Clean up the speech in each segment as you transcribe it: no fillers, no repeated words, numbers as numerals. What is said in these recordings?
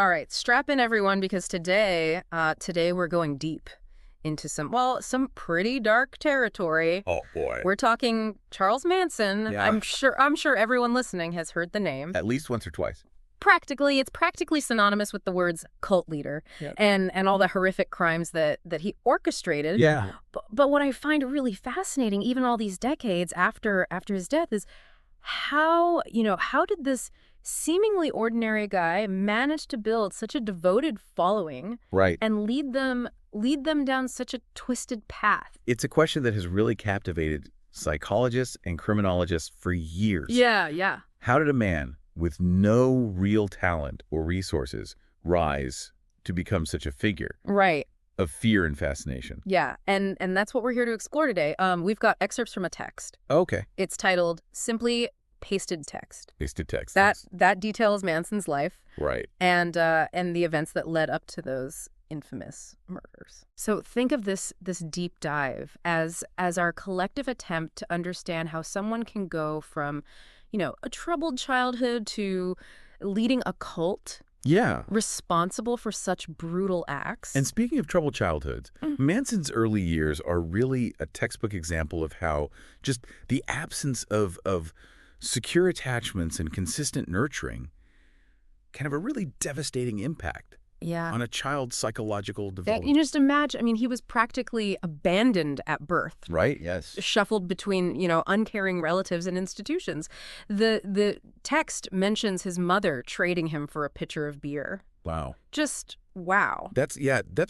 All right, strap in everyone because today we're going deep into some pretty dark territory. Oh, boy. We're talking Charles Manson. Yeah. I'm sure everyone listening has heard the name. At least once or twice. It's practically synonymous with the words cult leader Yep. and all the horrific crimes that he orchestrated. Yeah. But what I find really fascinating, even all these decades after his death, is how did this seemingly ordinary guy manage to build such a devoted following Right. and lead them down such a twisted path? It's a question that has really captivated psychologists and criminologists for years. Yeah. How did a man with no real talent or resources rise to become such a figure Right. of fear and fascination? Yeah. And that's what we're here to explore today. We've got excerpts from a text. Okay. It's titled Simply Pasted Text. Pasted text. That details Manson's life Right. and the events that led up to those infamous murders. So think of this deep dive as our collective attempt to understand how someone can go from, a troubled childhood to leading a cult Yeah. responsible for such brutal acts. And speaking of troubled childhoods, Manson's early years are really a textbook example of how just the absence of secure attachments and consistent nurturing can have a really devastating impact yeah. on a child's psychological You development. just imagine, he was practically abandoned at birth. Right? Yes. Shuffled between, uncaring relatives and institutions. The text mentions his mother trading him for a pitcher of beer. Wow. Just wow. That's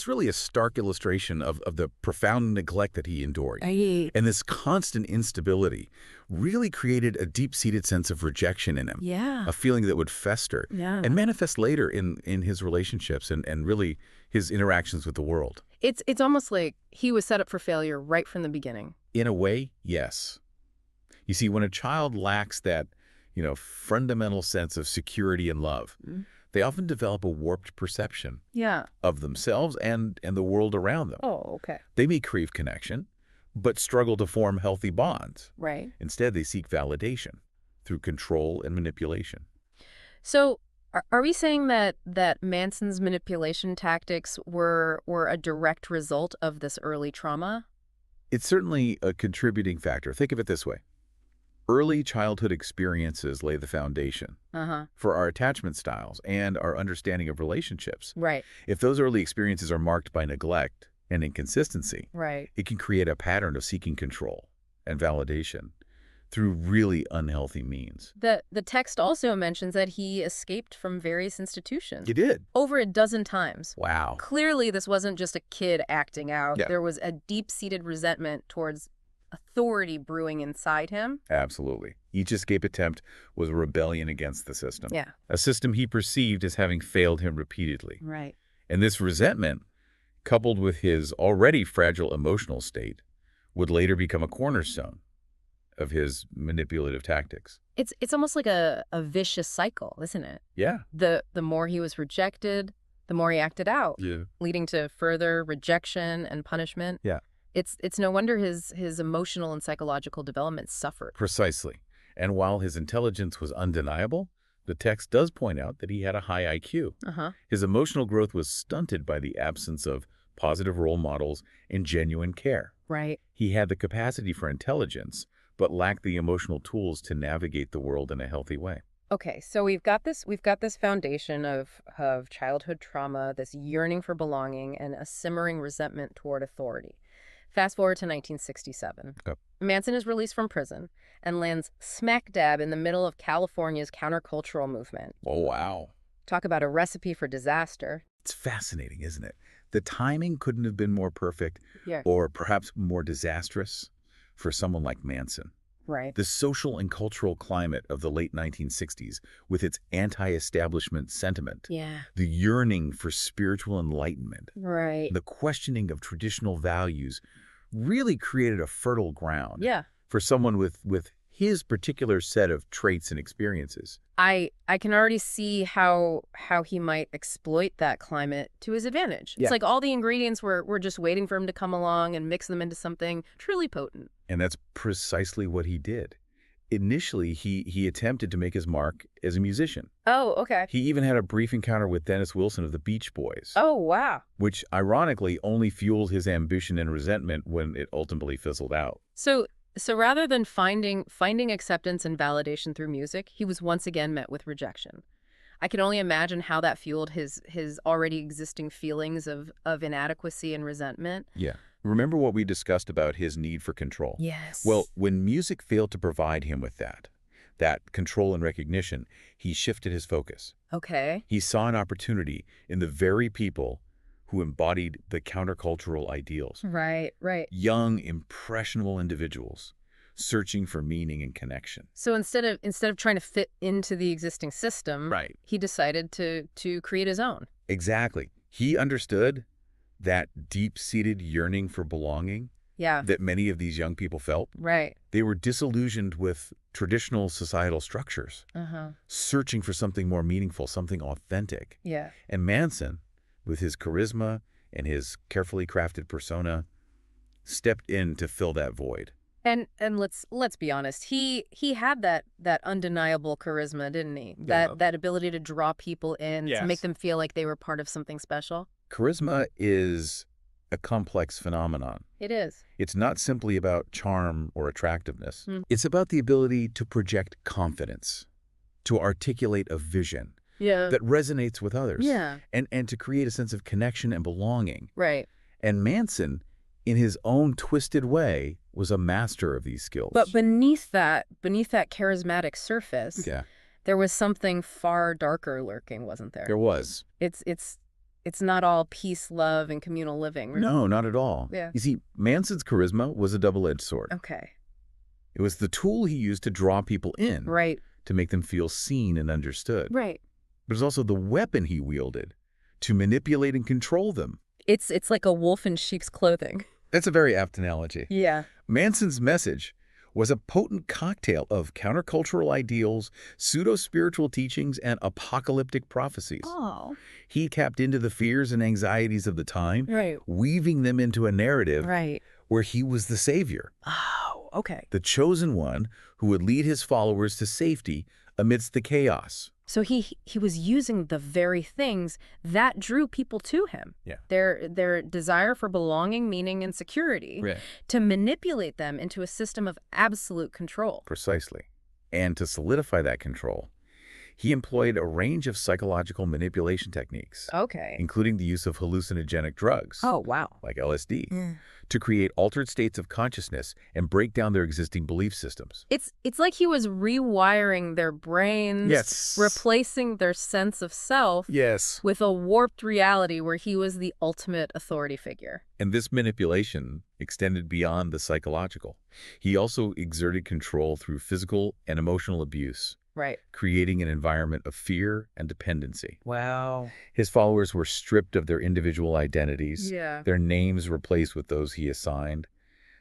really a stark illustration of the profound neglect that he endured. And this constant instability really created a deep-seated sense of rejection in him. Yeah. A feeling that would fester Yeah. and manifest later in his relationships and really his interactions with the world. It's almost like he was set up for failure right from the beginning. In a way, yes. You see, when a child lacks that, fundamental sense of security and love, they often develop a warped perception Yeah. of themselves and the world around them. Oh, okay. They may crave connection, but struggle to form healthy bonds. Right. Instead, they seek validation through control and manipulation. So are we saying that Manson's manipulation tactics were a direct result of this early trauma? It's certainly a contributing factor. Think of it this way. Early childhood experiences lay the foundation Uh-huh. for our attachment styles and our understanding of relationships. Right. If those early experiences are marked by neglect and inconsistency, Right. it can create a pattern of seeking control and validation through really unhealthy means. The text also mentions that he escaped from various institutions. You did? Over a dozen times. Wow. Clearly, this wasn't just a kid acting out. Yeah. There was a deep-seated resentment towards authority brewing inside him. Absolutely. Each escape attempt was a rebellion against the system. Yeah. A system he perceived as having failed him repeatedly. Right. And this resentment, coupled with his already fragile emotional state, would later become a cornerstone of his manipulative tactics. It's almost like a vicious cycle, isn't it? Yeah. The more he was rejected, the more he acted out, Yeah. leading to further rejection and punishment. Yeah. It's no wonder his emotional and psychological development suffered. Precisely. And while his intelligence was undeniable, the text does point out that he had a high IQ. Uh-huh. His emotional growth was stunted by the absence of positive role models and genuine care. Right. He had the capacity for intelligence, but lacked the emotional tools to navigate the world in a healthy way. Okay, so we've got this foundation of childhood trauma, this yearning for belonging, and a simmering resentment toward authority. Fast forward to 1967. Yep. Manson is released from prison and lands smack dab in the middle of California's countercultural movement. Oh, wow. Talk about a recipe for disaster. It's fascinating, isn't it? The timing couldn't have been more perfect Yeah. or perhaps more disastrous for someone like Manson. Right. The social and cultural climate of the late 1960s, with its anti-establishment sentiment, Yeah. the yearning for spiritual enlightenment, Right. the questioning of traditional values, really created a fertile ground Yeah. for someone with his particular set of traits and experiences. I can already see how he might exploit that climate to his advantage. Yeah. It's like all the ingredients were just waiting for him to come along and mix them into something truly potent. And that's precisely what he did. initially, he attempted to make his mark as a musician. Oh, okay. He even had a brief encounter with Dennis Wilson of the Beach Boys, Oh, wow. which ironically only fueled his ambition and resentment when it ultimately fizzled out. So rather than finding acceptance and validation through music, he was once again met with rejection. I can only imagine how that fueled his already existing feelings of inadequacy and resentment. Yeah. Remember what we discussed about his need for control? Yes. Well, when music failed to provide him with that control and recognition, he shifted his focus. Okay. He saw an opportunity in the very people who embodied the countercultural ideals. Right, right. Young, impressionable individuals searching for meaning and connection. So instead of trying to fit into the existing system, Right. he decided to create his own. Exactly. He understood that deep-seated yearning for belonging Yeah. that many of these young people felt. Right. They were disillusioned with traditional societal structures, Uh-huh. searching for something more meaningful, something authentic. Yeah. And Manson, with his charisma and his carefully crafted persona, stepped in to fill that void. And let's be honest. He had that undeniable charisma, didn't he? Yeah. That ability to draw people in, to make Yes. them feel like they were part of something special. Charisma is a complex phenomenon. It is. It's not simply about charm or attractiveness. Hmm. It's about the ability to project confidence, to articulate a vision Yeah. that resonates with others, Yeah. and to create a sense of connection and belonging. Right. And Manson, in his own twisted way, was a master of these skills. But beneath that charismatic surface, yeah, there was something far darker lurking, wasn't there? there was. It's not all peace, love, and communal living. No, not at all. Yeah. You see, Manson's charisma was a double-edged sword. Okay. It was the tool he used to draw people in, Right. to make them feel seen and understood. Right. But it's also the weapon he wielded to manipulate and control them. It's like a wolf in sheep's clothing. That's a very apt analogy. Yeah. Manson's message was a potent cocktail of countercultural ideals, pseudo-spiritual teachings, and apocalyptic prophecies. Oh. He tapped into the fears and anxieties of the time, Right. weaving them into a narrative Right. where he was the savior, Oh, okay. the chosen one who would lead his followers to safety amidst the chaos. So he was using the very things that drew people to him. Yeah. Their desire for belonging, meaning, and security, to manipulate them into a system of absolute control. Precisely. And to solidify that control, he employed a range of psychological manipulation techniques, Okay. including the use of hallucinogenic drugs, Oh, wow. like LSD, to create altered states of consciousness and break down their existing belief systems. It's like he was rewiring their brains, Yes. replacing their sense of self Yes. with a warped reality where he was the ultimate authority figure. And this manipulation extended beyond the psychological. He also exerted control through physical and emotional abuse, Right. creating an environment of fear and dependency. Wow. His followers were stripped of their individual identities, Yeah. their names replaced with those he assigned,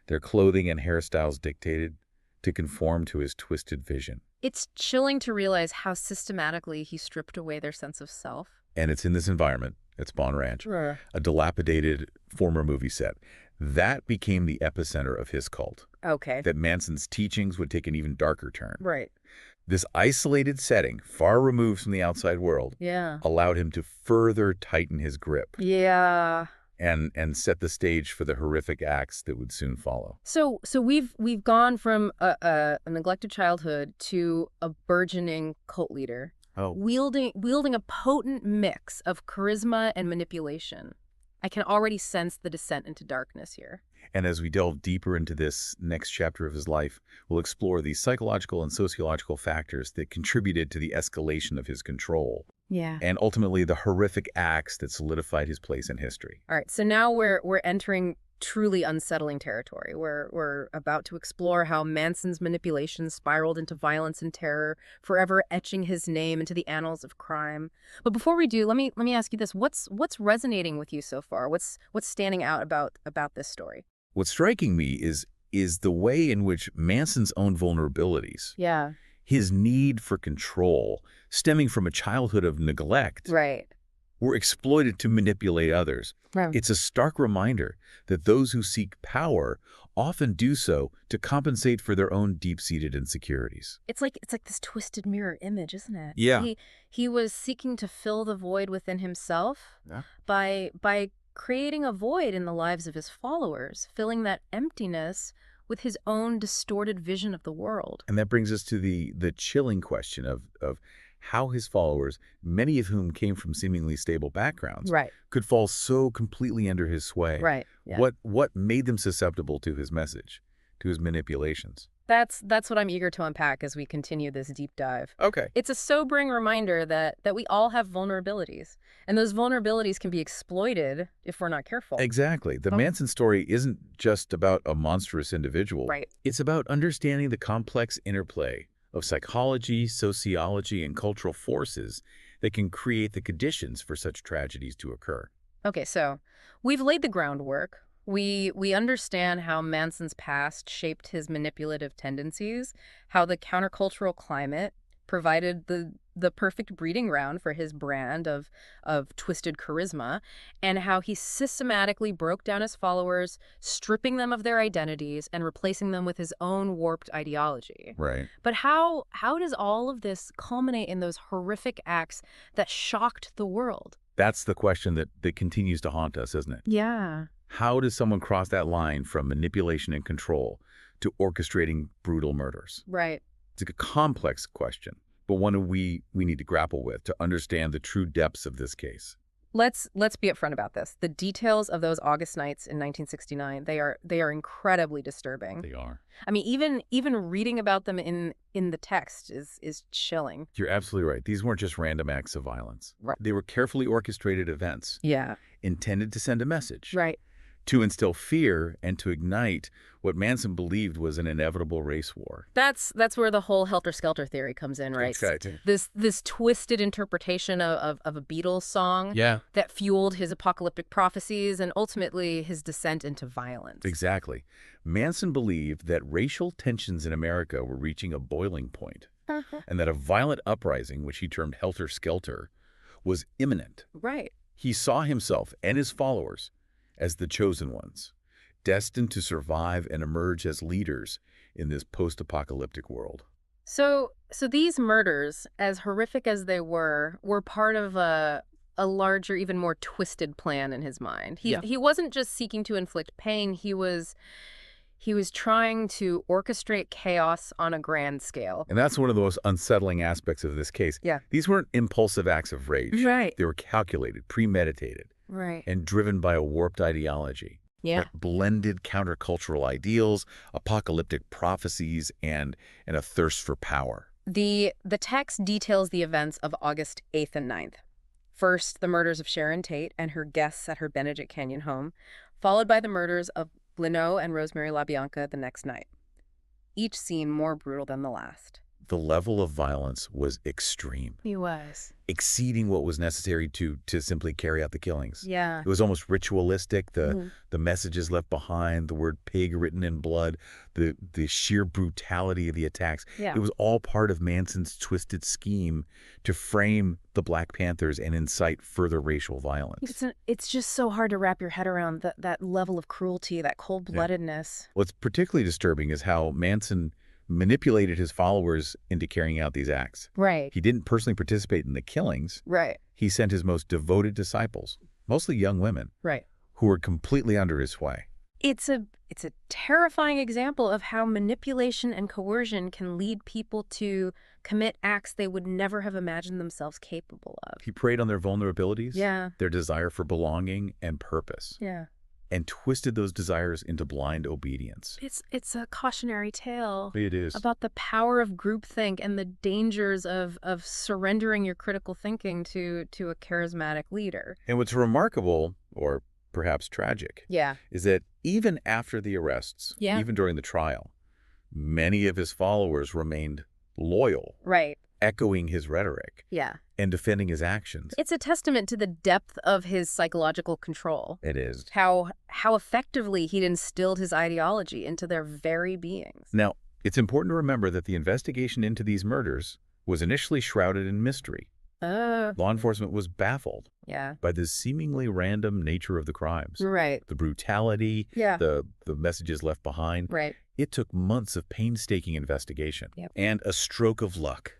their clothing and hairstyles dictated to conform to his twisted vision. It's chilling to realize how systematically he stripped away their sense of self. And it's in this environment, at Spawn Ranch, a dilapidated former movie set, that became the epicenter of his cult. Okay. That Manson's teachings would take an even darker turn. Right. This isolated setting, far removed from the outside world, Yeah. allowed him to further tighten his grip Yeah. and set the stage for the horrific acts that would soon follow. So we've gone from a neglected childhood to a burgeoning cult leader, Oh, wielding a potent mix of charisma and manipulation. I can already sense the descent into darkness here. and as we delve deeper into this next chapter of his life, we'll explore the psychological and sociological factors that contributed to the escalation of his control, Yeah. and ultimately the horrific acts that solidified his place in history. All right. So now we're entering truly unsettling territory. We're about to explore how Manson's manipulation spiraled into violence and terror, forever etching his name into the annals of crime. But before we do, let me ask you this: what's resonating with you so far? What's standing out about this story? What's striking me is the way in which Manson's own vulnerabilities, Yeah. his need for control, stemming from a childhood of neglect, Right. were exploited to manipulate others. Right. It's a stark reminder that those who seek power often do so to compensate for their own deep-seated insecurities. It's like this twisted mirror image, isn't it? Yeah. He was seeking to fill the void within himself Yeah. by creating a void in the lives of his followers, filling that emptiness with his own distorted vision of the world. And that brings us to the chilling question of how his followers, many of whom came from seemingly stable backgrounds, Right. could fall so completely under his sway. Right. Yeah. What made them susceptible to his message, to his manipulations? That's what I'm eager to unpack as we continue this deep dive. Okay. It's a sobering reminder that we all have vulnerabilities, and those vulnerabilities can be exploited if we're not careful. Exactly. The Oh. Manson story isn't just about a monstrous individual. Right. It's about understanding the complex interplay of psychology, sociology, and cultural forces that can create the conditions for such tragedies to occur. Okay, so we've laid the groundwork. We understand how Manson's past shaped his manipulative tendencies, how the countercultural climate provided the perfect breeding ground for his brand of twisted charisma, and how he systematically broke down his followers, stripping them of their identities and replacing them with his own warped ideology. Right. But how does all of this culminate in those horrific acts that shocked the world? That's the question that continues to haunt us, isn't it? Yeah. How does someone cross that line from manipulation and control to orchestrating brutal murders? Right. It's a complex question, but one we need to grapple with to understand the true depths of this case. Let's be upfront about this. The details of those August nights in 1969, they are incredibly disturbing. They are. I mean, even reading about them in the text is chilling. You're absolutely right. These weren't just random acts of violence. Right. They were carefully orchestrated events Yeah. intended to send a message, Right. to instill fear and to ignite what Manson believed was an inevitable race war. That's where the whole helter-skelter theory comes in, right? This twisted interpretation of a Beatles song Yeah. that fueled his apocalyptic prophecies and ultimately his descent into violence. Exactly. Manson believed that racial tensions in America were reaching a boiling point, and that a violent uprising, which he termed helter-skelter, was imminent. Right. He saw himself and his followers as the chosen ones, destined to survive and emerge as leaders in this post-apocalyptic world. So these murders, as horrific as they were part of a larger, even more twisted plan in his mind. He wasn't just seeking to inflict pain. He was trying to orchestrate chaos on a grand scale. And that's one of the most unsettling aspects of this case. Yeah. These weren't impulsive acts of rage. Right. They were calculated, premeditated, Right. and driven by a warped ideology. Yeah. That blended countercultural ideals, apocalyptic prophecies, and a thirst for power. The text details the events of August 8th and 9th. First, the murders of Sharon Tate and her guests at her Benedict Canyon home, followed by the murders of Leno and Rosemary LaBianca the next night. Each scene more brutal than the last. The level of violence was extreme, He was. exceeding what was necessary to simply carry out the killings. Yeah. It was almost ritualistic, the messages left behind, the word pig written in blood, the sheer brutality of the attacks. Yeah. It was all part of Manson's twisted scheme to frame the Black Panthers and incite further racial violence. It's just so hard to wrap your head around that level of cruelty, that cold-bloodedness. What's particularly disturbing is how Manson manipulated his followers into carrying out these acts. Right. He didn't personally participate in the killings. Right. He sent his most devoted disciples, mostly young women, Right. who were completely under his sway. It's a terrifying example of how manipulation and coercion can lead people to commit acts they would never have imagined themselves capable of. He preyed on their vulnerabilities, Yeah. their desire for belonging and purpose, Yeah. and twisted those desires into blind obedience. It's a cautionary tale It is. about the power of groupthink and the dangers of surrendering your critical thinking to a charismatic leader. And what's remarkable, or perhaps tragic, Yeah. is that even after the arrests, Yeah. even during the trial, many of his followers remained loyal, Right. echoing his rhetoric Yeah. and defending his actions. It's a testament to the depth of his psychological control. It is. How effectively he'd instilled his ideology into their very beings. Now, it's important to remember that the investigation into these murders was initially shrouded in mystery. Uh, Law enforcement was baffled yeah. by the seemingly random nature of the crimes. Right. The brutality, Yeah. the messages left behind. Right. It took months of painstaking investigation Yep. and a stroke of luck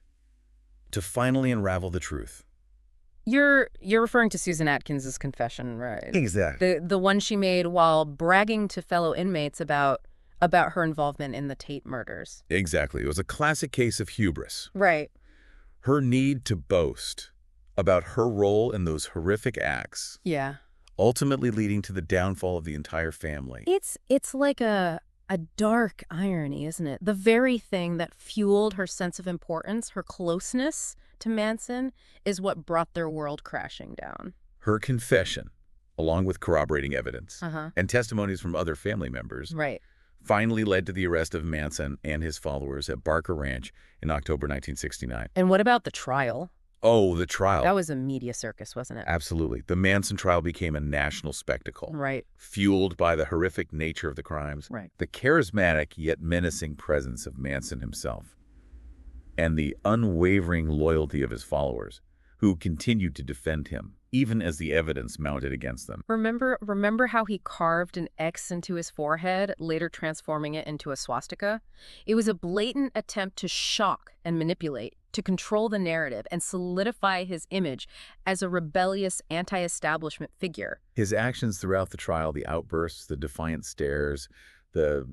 to finally unravel the truth. You're referring to Susan Atkins's confession, right? Exactly. The one she made while bragging to fellow inmates about her involvement in the Tate murders. Exactly. It was a classic case of hubris. Right. Her need to boast about her role in those horrific acts, Yeah. ultimately leading to the downfall of the entire family. It's like a dark irony, isn't it? The very thing that fueled her sense of importance, her closeness to Manson, is what brought their world crashing down. Her confession, along with corroborating evidence Uh-huh. and testimonies from other family members, Right. finally led to the arrest of Manson and his followers at Barker Ranch in October 1969. And what about the trial? Oh, the trial. That was a media circus, wasn't it? Absolutely. The Manson trial became a national spectacle, Right. fueled by the horrific nature of the crimes, Right. the charismatic yet menacing presence of Manson himself, and the unwavering loyalty of his followers, who continued to defend him, even as the evidence mounted against them. Remember how he carved an X into his forehead, later transforming it into a swastika? It was a blatant attempt to shock and manipulate, to control the narrative and solidify his image as a rebellious anti-establishment figure. His actions throughout the trial, the outbursts, the defiant stares, the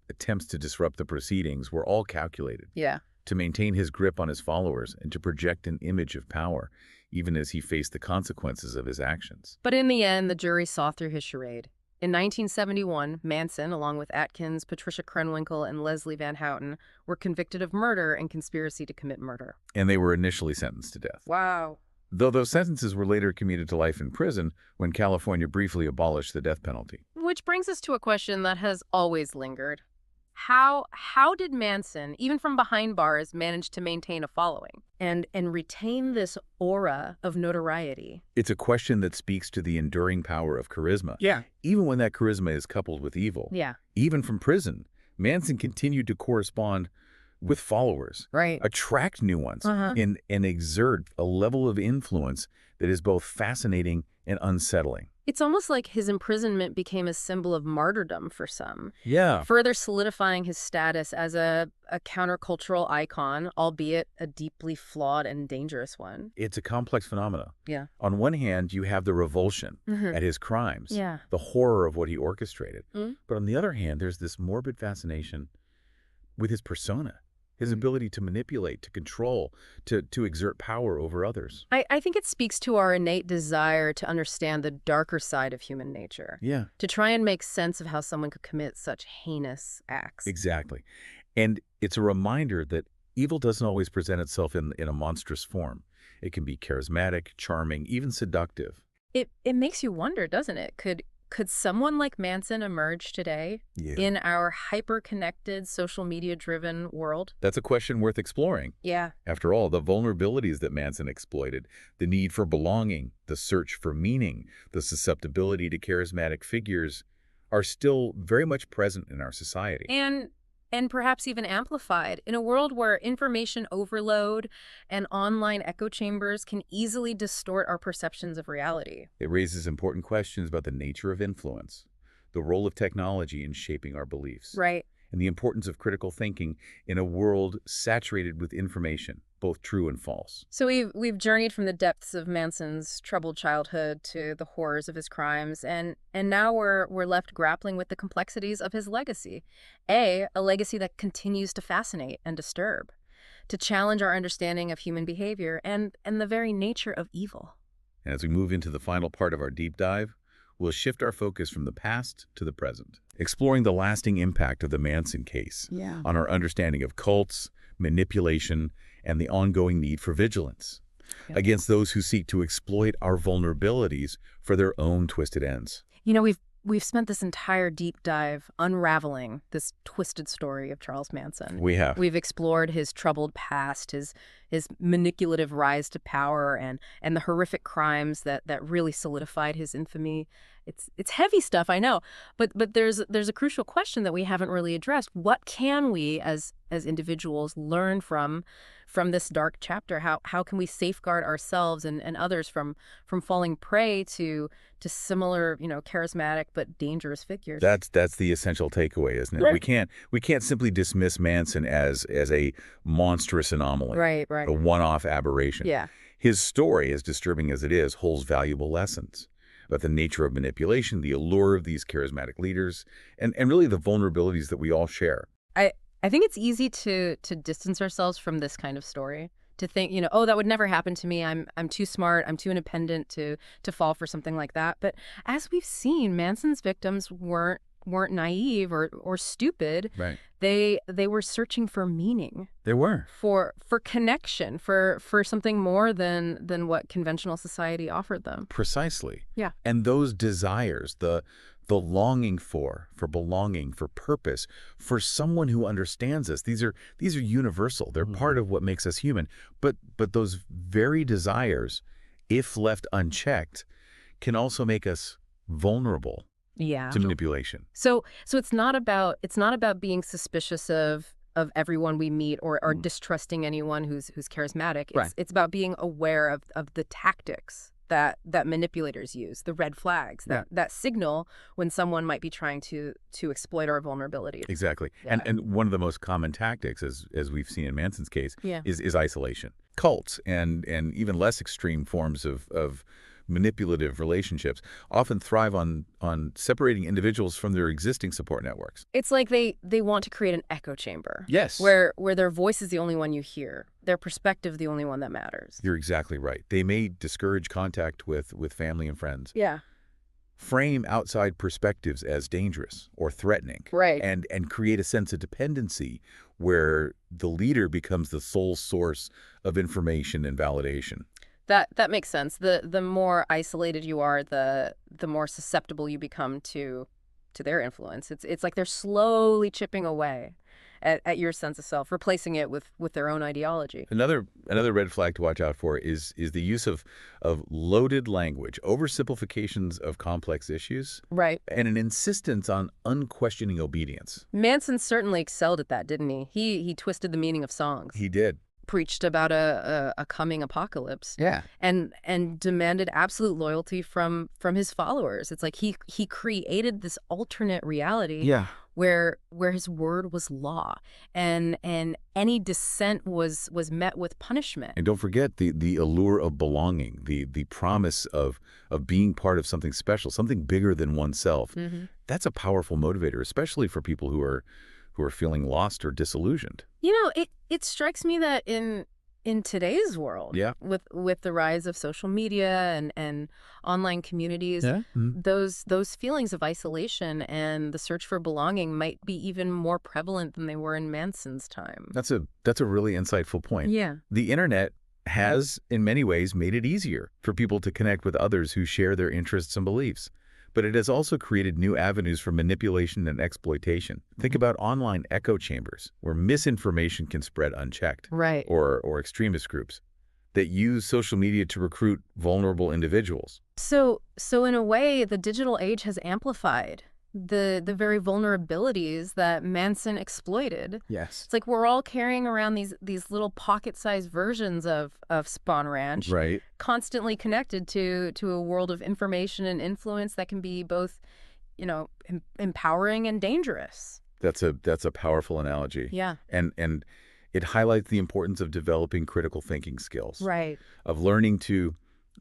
attempts to disrupt the proceedings were all calculated Yeah. to maintain his grip on his followers and to project an image of power, even as he faced the consequences of his actions. But in the end, the jury saw through his charade. In 1971, Manson, along with Atkins, Patricia Krenwinkel, and Leslie Van Houten, were convicted of murder and conspiracy to commit murder. And they were initially sentenced to death. Wow. Though those sentences were later commuted to life in prison when California briefly abolished the death penalty. Which brings us to a question that has always lingered. How did Manson, even from behind bars, manage to maintain a following and retain this aura of notoriety? It's a question that speaks to the enduring power of charisma. Yeah. Even when that charisma is coupled with evil. Yeah. Even from prison, Manson continued to correspond with followers, Right. attract new ones, Uh-huh. and exert a level of influence that is both fascinating and unsettling. It's almost like his imprisonment became a symbol of martyrdom for some, Yeah. further solidifying his status as a countercultural icon, albeit a deeply flawed and dangerous one. It's a complex phenomena. Yeah. On one hand, you have the revulsion at his crimes, Yeah. the horror of what he orchestrated. Mm. But on the other hand, there's this morbid fascination with his persona, his ability to manipulate, to control, to exert power over others. I think it speaks to our innate desire to understand the darker side of human nature, Yeah, to try and make sense of how someone could commit such heinous acts. exactly. And it's a reminder that evil doesn't always present itself in a monstrous form. It can be charismatic, charming, even seductive. It makes you wonder, doesn't it? Could someone like Manson emerge today Yeah. in our hyper-connected, social media-driven world? That's a question worth exploring. Yeah. After all, the vulnerabilities that Manson exploited, the need for belonging, the search for meaning, the susceptibility to charismatic figures, are still very much present in our society. And perhaps even amplified in a world where information overload and online echo chambers can easily distort our perceptions of reality. It raises important questions about the nature of influence, the role of technology in shaping our beliefs, Right. and the importance of critical thinking in a world saturated with information, both true and false. So we've journeyed from the depths of Manson's troubled childhood to the horrors of his crimes, and now we're left grappling with the complexities of his legacy. A legacy that continues to fascinate and disturb, to challenge our understanding of human behavior and the very nature of evil. And as we move into the final part of our deep dive, we'll shift our focus from the past to the present, exploring the lasting impact of the Manson case on our understanding of cults, manipulation, and the ongoing need for vigilance against those who seek to exploit our vulnerabilities for their own twisted ends. You know, we've spent this entire deep dive unraveling this twisted story of Charles Manson. We have. We've explored his troubled past, his his manipulative rise to power and the horrific crimes that really solidified his infamy. It's heavy stuff, I know, but there's a crucial question that we haven't really addressed. What can we as individuals learn from this dark chapter? How can we safeguard ourselves and others from falling prey to similar, charismatic but dangerous figures? That's the essential takeaway, isn't it? Right. We can't simply dismiss Manson as a monstrous anomaly, Right, a right. one-off aberration. Yeah. His story, as disturbing as it is, holds valuable lessons about the nature of manipulation, the allure of these charismatic leaders, and really the vulnerabilities that we all share. I think it's easy to distance ourselves from this kind of story, to think, oh, that would never happen to me. I'm too smart, I'm too independent to fall for something like that. But as we've seen, Manson's victims weren't naive or stupid. Right. They were searching for meaning, They were. for connection, for something more than what conventional society offered them. Precisely. Yeah. And those desires, the longing for belonging, for purpose, for someone who understands us, these are universal. They're part of what makes us human. But those very desires, if left unchecked, can also make us vulnerable Yeah. to manipulation. So it's not about being suspicious of everyone we meet or distrusting anyone who's charismatic. Right. It's about being aware of the tactics that manipulators use, the red flags that signal when someone might be trying to exploit our vulnerabilities. Exactly. Yeah. And one of the most common tactics, as we've seen in Manson's case, Yeah. is isolation. Cults and even less extreme forms of manipulative relationships often thrive on separating individuals from their existing support networks. It's like they want to create an echo chamber. Yes. Where their voice is the only one you hear, their perspective the only one that matters. You're exactly right. They may discourage contact with family and friends, Yeah. frame outside perspectives as dangerous or threatening, Right. and create a sense of dependency where the leader becomes the sole source of information and validation. That makes sense. The more isolated you are, the more susceptible you become to their influence. It's like they're slowly chipping away at your sense of self, replacing it with their own ideology. Another red flag to watch out for is the use of loaded language, oversimplifications of complex issues, Right. and an insistence on unquestioning obedience. Manson certainly excelled at that, didn't he? He twisted the meaning of songs, He did. preached about a coming apocalypse, Yeah. and demanded absolute loyalty from his followers. It's like he created this alternate reality Yeah. where his word was law, and any dissent was met with punishment. And don't forget the allure of belonging, the promise of being part of something special, something bigger than oneself. Hmm. That's a powerful motivator, especially for people who are feeling lost or disillusioned. It strikes me that in today's world, Yeah. with the rise of social media and online communities, Yeah. those feelings of isolation and the search for belonging might be even more prevalent than they were in Manson's time. That's a really insightful point. Yeah. The internet has, in many ways, made it easier for people to connect with others who share their interests and beliefs. But it has also created new avenues for manipulation and exploitation. Think about online echo chambers, where misinformation can spread unchecked, Right. or extremist groups that use social media to recruit vulnerable individuals. So in a way, the digital age has amplified the very vulnerabilities that Manson exploited. Yes. It's like we're all carrying around these little pocket-sized versions of Spawn Ranch, Right. constantly connected to a world of information and influence that can be both, empowering and dangerous. That's a powerful analogy. Yeah. And it highlights the importance of developing critical thinking skills, Right. of learning to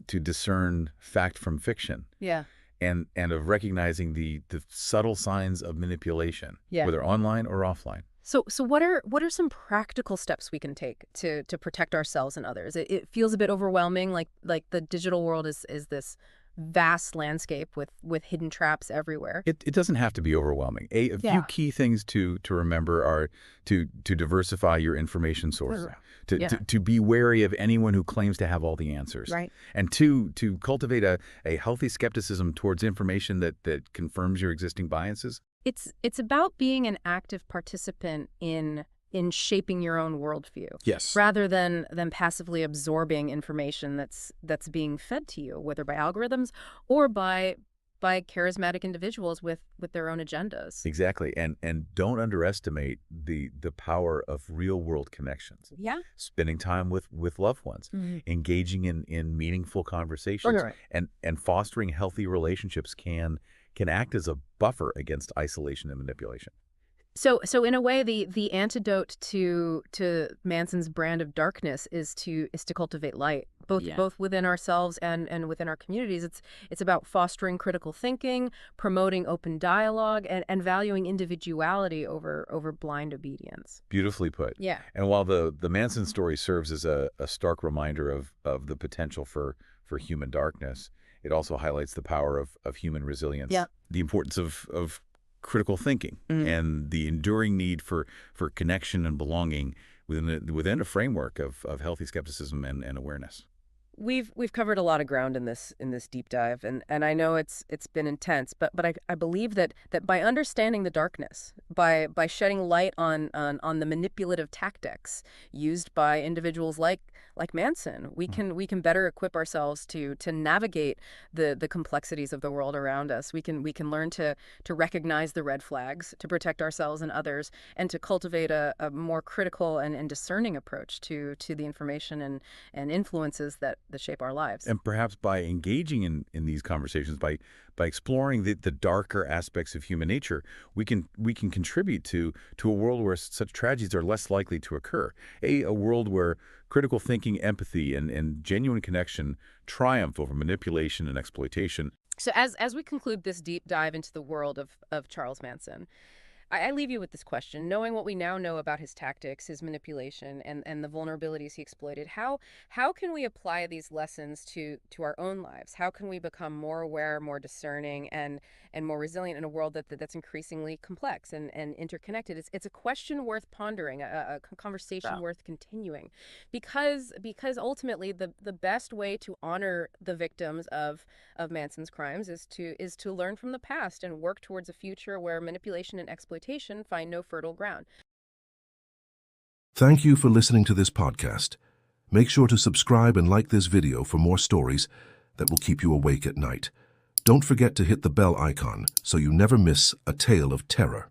discern fact from fiction, Yeah. and of recognizing the subtle signs of manipulation, Yeah. whether online or offline. So what are some practical steps we can take to protect ourselves and others? It feels a bit overwhelming, like the digital world is this vast landscape with hidden traps everywhere. It doesn't have to be overwhelming. A few Yeah. key things to remember are to diversify your information sources, Yeah. to be wary of anyone who claims to have all the answers, Right. and to cultivate a healthy skepticism towards information that confirms your existing biases. It's about being an active participant in in shaping your own worldview, Yes. rather than passively absorbing information that's being fed to you, whether by algorithms or by charismatic individuals with their own agendas. Exactly. And don't underestimate the power of real-world connections. Yeah. Spending time with loved ones, engaging in meaningful conversations, Right. and fostering healthy relationships can act as a buffer against isolation and manipulation. So in a way, the antidote to Manson's brand of darkness is to cultivate light, both within ourselves and within our communities. It's about fostering critical thinking, promoting open dialogue, and valuing individuality over blind obedience. Beautifully put. Yeah. And while the Manson story serves as a stark reminder of the potential for human darkness, it also highlights the power of human resilience, Yeah. the importance of critical thinking, and the enduring need for connection and belonging within a framework of healthy skepticism and awareness. We've covered a lot of ground in this deep dive, and I know it's been intense, but I believe that by understanding the darkness, by shedding light on the manipulative tactics used by individuals like Manson, we can better equip ourselves to navigate the complexities of the world around us. We can learn to recognize the red flags, to protect ourselves and others, and to cultivate a more critical and discerning approach to the information and influences that shape our lives. And perhaps by engaging in these conversations, by exploring the darker aspects of human nature, we can contribute to a world where such tragedies are less likely to occur. A world where critical thinking, empathy, and genuine connection triumph over manipulation and exploitation. So as we conclude this deep dive into the world of Charles Manson, I leave you with this question. Knowing what we now know about his tactics, his manipulation, and the vulnerabilities he exploited, how can we apply these lessons to our own lives? How can we become more aware, more discerning, and more resilient in a world that's increasingly complex and interconnected? It's a question worth pondering, a conversation worth continuing, because ultimately the best way to honor the victims of Manson's crimes is to learn from the past and work towards a future where manipulation and exploitation find no fertile ground. Thank you for listening to this podcast. Make sure to subscribe and like this video for more stories that will keep you awake at night. Don't forget to hit the bell icon so you never miss a tale of terror.